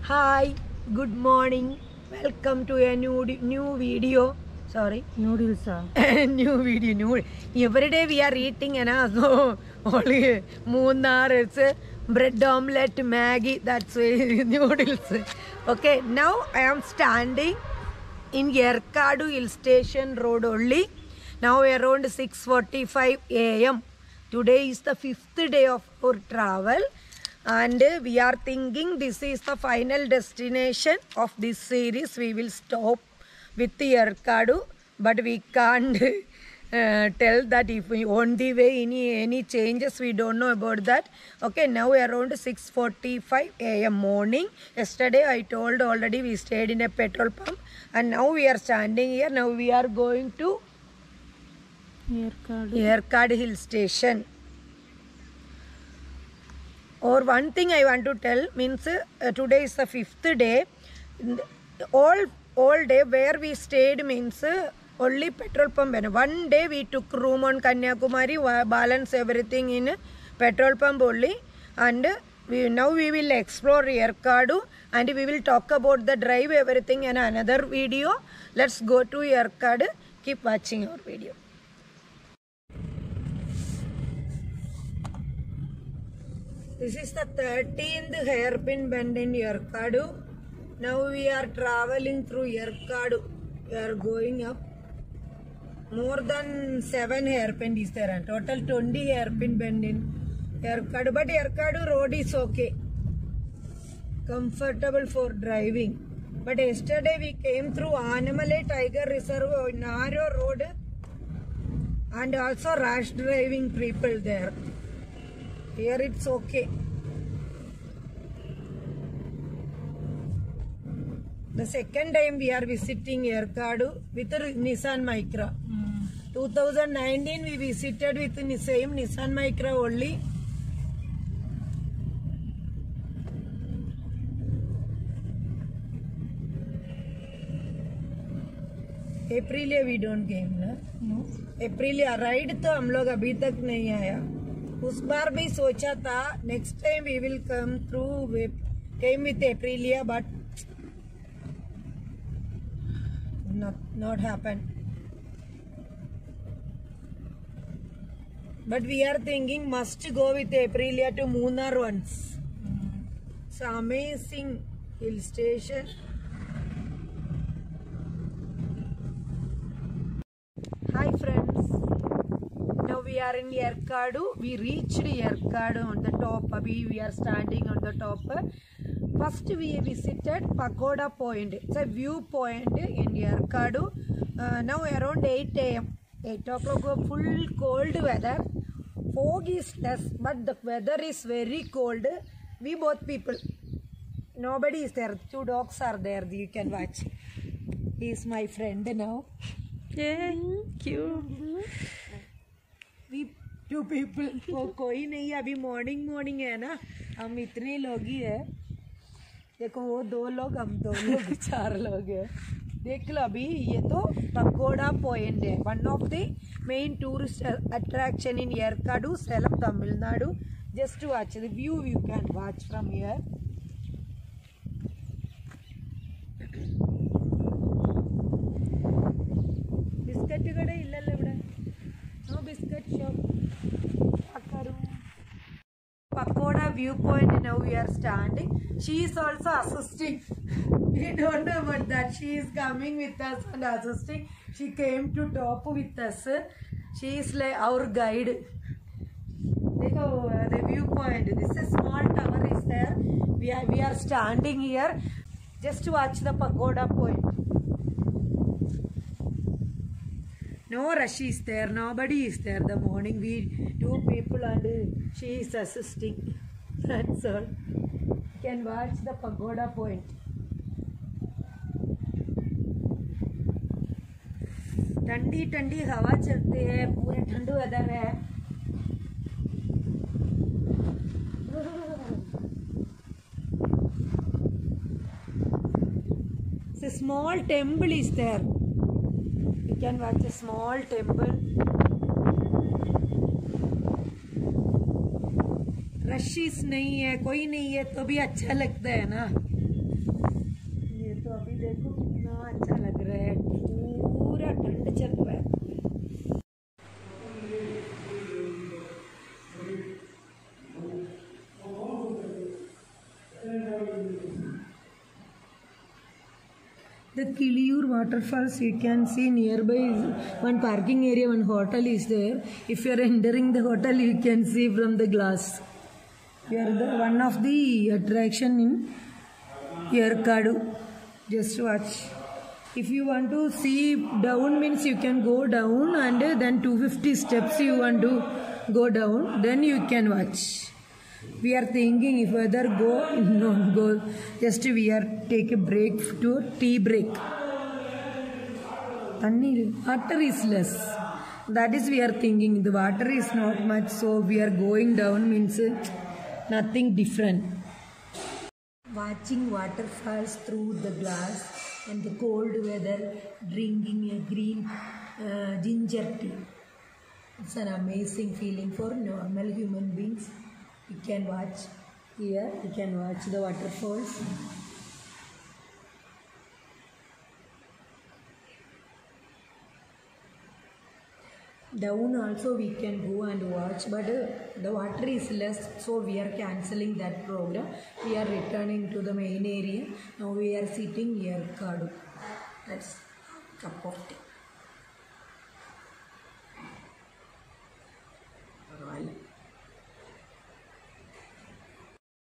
Hi, good morning. Welcome to a new video. Sorry, Noodles. new video. New. Every day we are eating, so only Moonar. It's bread omelette, Maggie. That's why noodles. Okay, now I am standing in Yerkadu Hill Station Road only. Now around 6:45 a.m. Today is the 5th day of our travel. And we are thinking this is the final destination of this series. We will stop with Yerkadu, but we can't tell that if we on the way any changes, we don't know about that. Okay, now around 6:45 a.m. morning. Yesterday I told already we stayed in a petrol pump, and now we are standing here. Now we are going to Yerkadu Hill Station. Or one thing I want to tell means today is the 5th day. All day where we stayed means only petrol pump. One day we took room on Kanyakumari, balance everything in petrol pump only. And now we will explore Yerkadu and we will talk about the drive everything in another video. Let's go to Yerkadu. Keep watching our video. This is the 13th hairpin bend in Yerkadu. Now we are traveling through Yerkadu. We are going up. More than 7 hairpin is there, and total 20 hairpin bend in Yerkadu. But Yerkadu road is okay, comfortable for driving. But yesterday we came through Anamalai Tiger Reserve, narrow road, and also rash driving people there. Here it's okay. The second time we are visiting Yerkadu with Nissan Micra. 2019 we visited with the same Nissan Micra only. Aprilia we don't came, na? No. Aprilia ride तो हम लोग अभी तक नहीं आया. उस बार भी सोचा था next time we will come through came with Aprilia, but not happen. But we are thinking must go with Aprilia to Munnar once. It's amazing hill station. Hi friends. Now we are in Yerkadu. We reached Yerkadu on the top. We are standing on the top. First we visited Pagoda Point. It's a view point in Yerkadu. Now around 8 a.m. 8 o'clock, full cold weather. Fog is less, but the weather is very cold. We both people. Nobody is there. 2 dogs are there. You can watch. He is my friend now. Yeah, cute. We 2 people. वो कोई नहीं है अभी morning है ना, हम इतने लोग ही है. देखो वो 2 लोग, हम 2 लोग, 4 लोग है. देख लो अभी ये तो पकोड़ा पॉइंट है. One of the main tourist attraction in Yerkadu, Salem, Tamil Nadu. Just to watch the view, you can watch from here. Biscuit कड़े इल्ला Levda. No biscuit shop. Pagoda viewpoint. Now we are standing. She is also assisting. We don't know about that. She is coming with us and assisting. She came to top with us. She is like our guide. Dekho the viewpoint. This is small tower is there. We are standing here just to watch the pagoda point. No rush is there. Nobody is there. The morning we 2 people and she is assisting. That's all. You can watch the pagoda point. ठंडी ठंडी हवा चलती है, पूरे ठंडू weather है. A small temple is there. You can watch a small temple. रशीस नहीं है, कोई नहीं है तो भी अच्छा लगता है ना. देखो कितना अच्छा लग रहा है, पूरा ठंड चल रहा है। The Kiliyur waterfalls you can see nearby one parking area, one hotel is there. If you are entering the hotel, you can see from the glass. We are the one of the attraction in Yerkadu. Just watch. If you want to see down means you can go down and then 250 steps you want to go down, then you can watch. We are thinking if whether go, no go, just we are take a break to tea break. Water is less. That is we are thinking the water is not much, so we are going down means nothing different. Watching waterfalls through the glass and the cold weather, drinking a green ginger tea. It's an amazing feeling for normal human beings. You can watch here, you can watch the waterfalls. Down also we can go and watch, but the water is less, so we are cancelling that program. We are returning to the main area. Now we are sitting here, Kadu. That's cup of tea.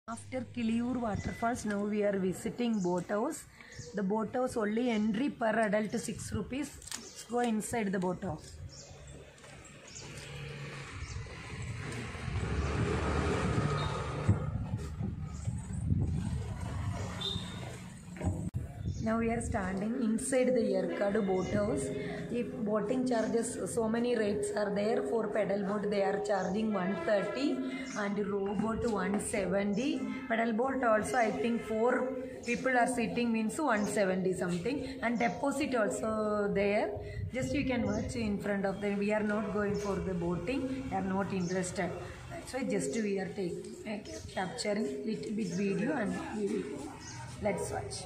After Kiliyur waterfalls, now we are visiting boat house. The boat house only entry per adult 6 rupees. Let's go inside the boat house. Now we are standing inside the Yerkadu boat house. If boating charges, so many rates are there. For pedal boat they are charging 130 and rowboat 170. Pedal boat also I think 4 people are sitting means 170 something, and deposit also there. Just you can watch in front of them. We are not going for the boating. We are not interested. That's why just we are capturing little bit video and we will go. Let's watch.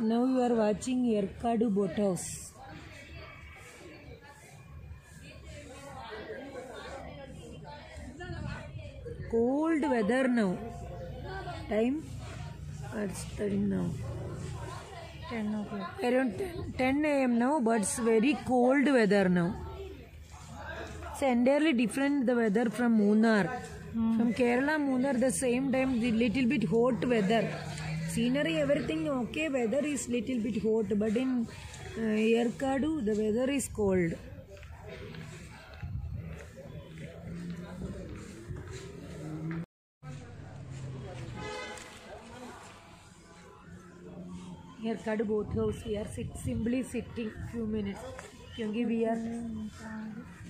Now you are watching Yerkadu boat house. Cold weather now. Time? It's time now. 10 o'clock. Around 10 a.m. now, but it's very cold weather now. It's entirely different the weather from Munnar. From Kerala, Munnar, the same time, the little bit hot weather. Scenery, everything okay, weather is little bit hot, but in Yerkadu, the weather is cold. Yerkadu boat house, we are simply sitting few minutes. Because we are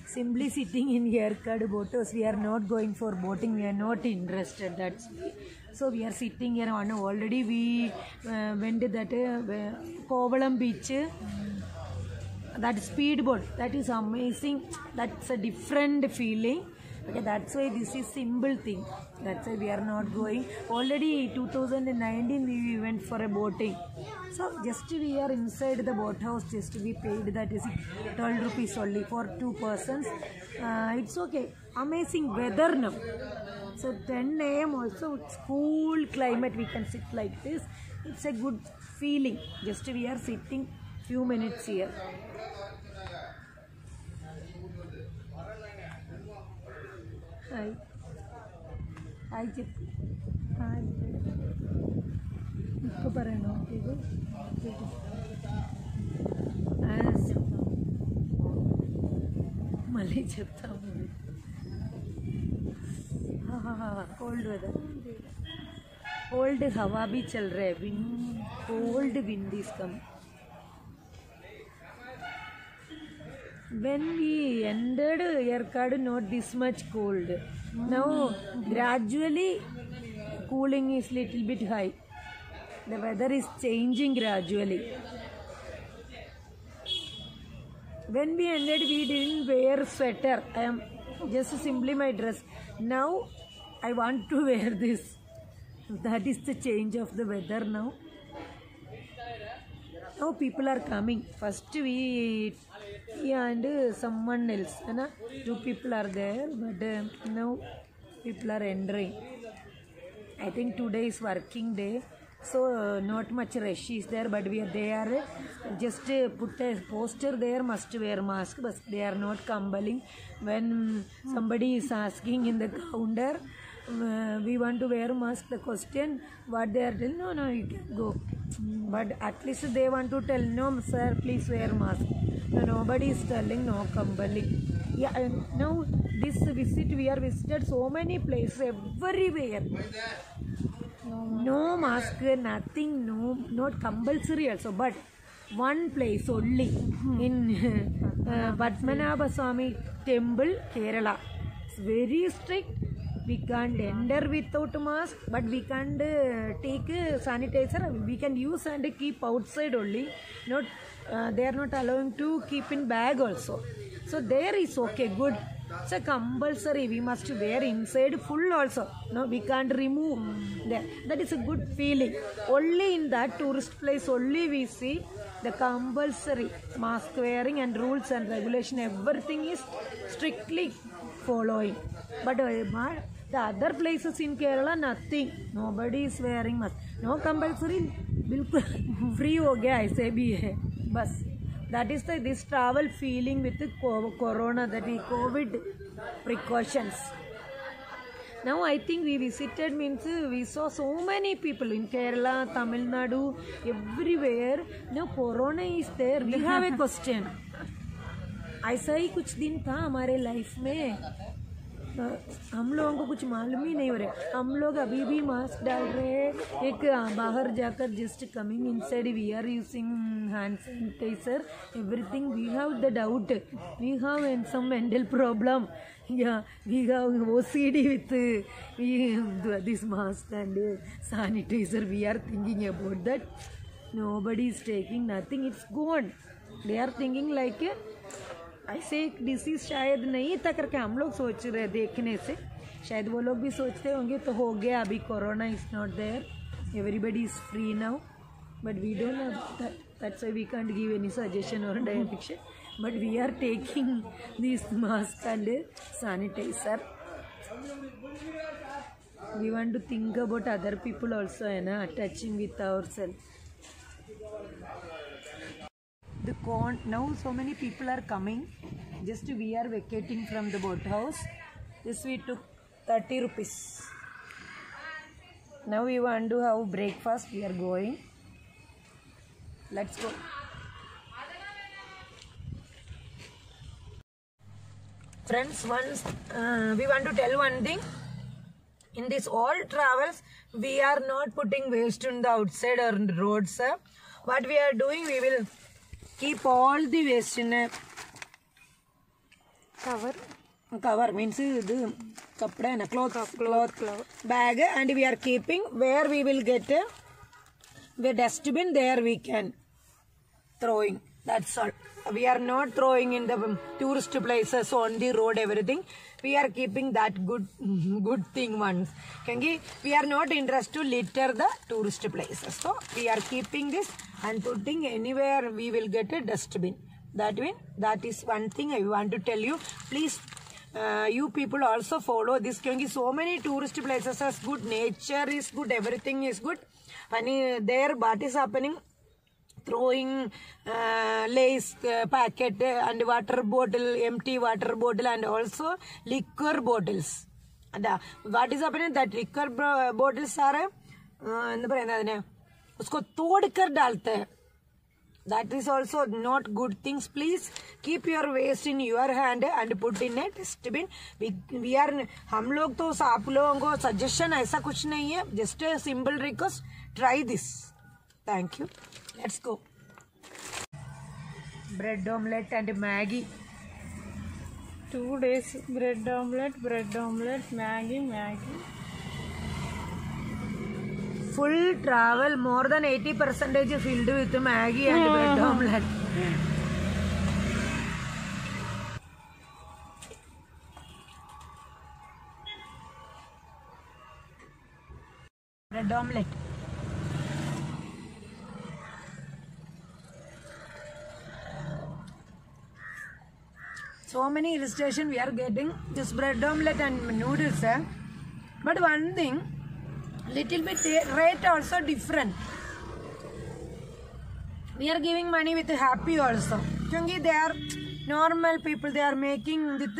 simply sitting in Yerkadu boat house. We are not going for boating. We are not interested. That's why. So we are sitting here. Already we went to that Kovalam beach. That speedboat. That is amazing. That's a different feeling. Okay, that's why this is simple thing. That's why we are not going. Already 2019 we went for a boating. So just we are inside the boathouse. Just we paid that is 12 rupees only for 2 persons. It's okay. Amazing weather now. So 10 a.m. also it's cool climate. We can sit like this. It's a good feeling. Just we are sitting few minutes here. Hi. Hi, Chip. Hi. Ikko parayano. Ikko. Malay cheptamu. Ha. Cold weather. Cold hawa bhi chal raha hai. Cold wind is coming. When we entered Yerkadu, not this much cold. Now gradually cooling is little bit high. The weather is changing gradually. When we entered, we didn't wear sweater. I am just simply my dress. Now I want to wear this. That is the change of the weather now. Now people are coming. First we and someone else. 2 people are there, but now people are entering. I think today is working day, so not much rush is there. But they are just put a poster there. Must wear mask, but they are not compelling. When somebody is asking in the counter, we want to wear mask. The question what they are telling, no, you can go. But at least they want to tell, no sir, please wear mask. No, nobody is telling, no compelling. Yeah, and now this visit we are visited so many places everywhere. No mask, nothing, no, not compulsory also. But one place only in Padmanabha Swami Temple, Kerala. It's very strict. We can't enter without mask, but we can't take sanitizer. We can use and keep outside only. Not they are not allowing to keep in bag also. So there is okay, good. It's a compulsory. We must wear inside full also. No, we can't remove. That is a good feeling. Only in that tourist place only we see the compulsory mask wearing and rules and regulation. Everything is strictly following. But the other places in Kerala, nothing. Nobody is wearing mask. No compulsory. बिल्कुल free हो गया ऐसे भी है बस. That is this travel feeling with the corona, that is COVID precautions. Now I think we visited means we saw so many people in Kerala, Tamil Nadu, everywhere. Now corona is there. We have a question. ऐसा ही कुछ दिन था हमारे life में. हम लोगों को कुछ मालूम ही नहीं हो रहा. हम लोग अभी भी मास्क डाल रहे हैं. एक बाहर जाकर just coming inside we are using hand sanitiser everything. We have the doubt. We have some mental problem. Yeah, we have OCD with this mask and sanitizer. We are thinking about that. Nobody is taking nothing. It's gone. They are thinking like ऐसे disease शायद नहीं था करके हम लोग सोच रहे देखने से. शायद वो लोग भी सोचते होंगे तो हो गया अभी. Corona is not there. Everybody is free now. But we don't know that's why we can't give any suggestion और direction. But we are taking this mask and sanitizer. We want to think about other people also है ना, touching with ourself. Now so many people are coming. Just we are vacating from the boat house. This we took 30 rupees. Now we want to have breakfast. We are going. Let's go. Friends, once we want to tell one thing. In this all travels, we are not putting waste on the outside or on the roads. What we are doing, we will keep all the waste in a cover means the kapda and a cloth bag, and we are keeping where we will get the dustbin, there we can throwing. That's all. we are not throwing in the tourist places on the road everything. We are keeping that good thing ones. We are not interested to litter the tourist places. So we are keeping this and putting anywhere we will get a dustbin. That is one thing I want to tell you. Please, you people also follow this. So many tourist places are good, nature is good, everything is good. And there what is happening? Throwing lace packet and water bottle, empty water bottle, and also liquor bottles. And what is happening? That liquor bottles are usko tod kar dalte hai. That is also not good things. Please keep your waste in your hand and put in a dustbin. We are हम लोग तो आप लोगों को suggestion ऐसा कुछ नहीं है. Just a simple request. Try this. Thank you. Let's go. Bread omelette and Maggie. 2 days bread omelette, Maggie. Full travel, more than 80% filled with Maggie and bread omelette. Bread omelette. So many illustration we are getting. This bread omelette and noodles. But one thing, little bit rate also different. We are giving money with happy also. Because they are normal people, they are making with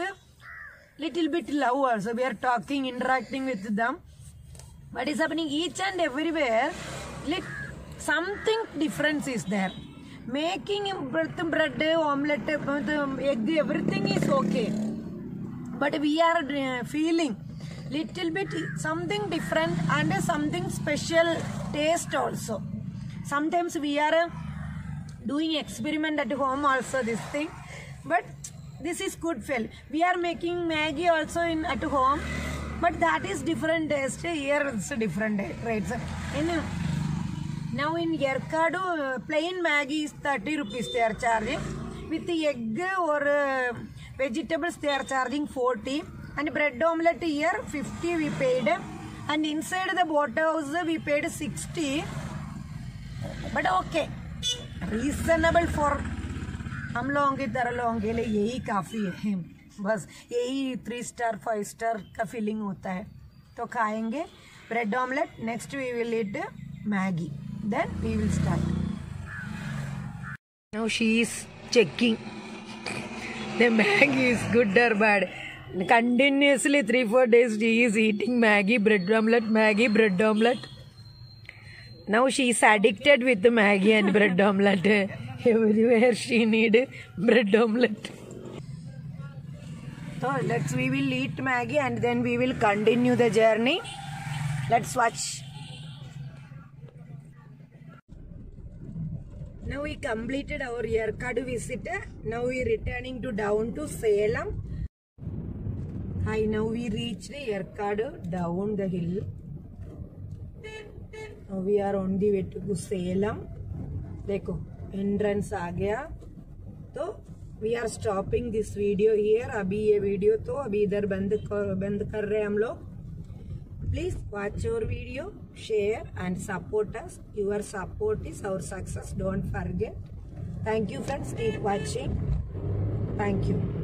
little bit love also. We are talking, interacting with them. What is happening each and everywhere, something difference is there. Making bread, omelette, egg, everything is okay. But we are feeling little bit something different and something special taste also. Sometimes we are doing experiment at home also this thing. But this is good feel. We are making Maggie also at home. But that is different taste. Here it's different rates. Now in Yerkadu, plain Maggie is 30 rupees they are charging. With the egg or vegetables they are charging 40. And bread omelette here 50 we paid. And inside the boathouse we paid 60. But okay. Reasonable for हम लोगों की तरह लोगों के लिए यही काफ़ी है. बस यही 3 star 5 star का feeling होता है. तो खाएंगे bread omelette. Next we will eat Maggie. Then we will start. Now she is checking the Maggie is good or bad. Continuously 3-4 days she is eating Maggie, bread omelette, Maggie, bread omelette. Now she is addicted with the Maggie and bread omelette. Everywhere she need bread omelette. So we will eat Maggie and then we will continue the journey. Let's watch. Now we completed our Yerkadu visit. Now we returning to down to Salem. Hi, now we reached Yerkadu down the hill. Now we are on the way to Salem. देखो entrance आ गया. तो we are stopping this video here. अभी ये video तो अभी इधर बंद कर रहे हैं हम लोग. Please watch our video, share and support us. Your support is our success. Don't forget. Thank you friends. Keep watching. Thank you.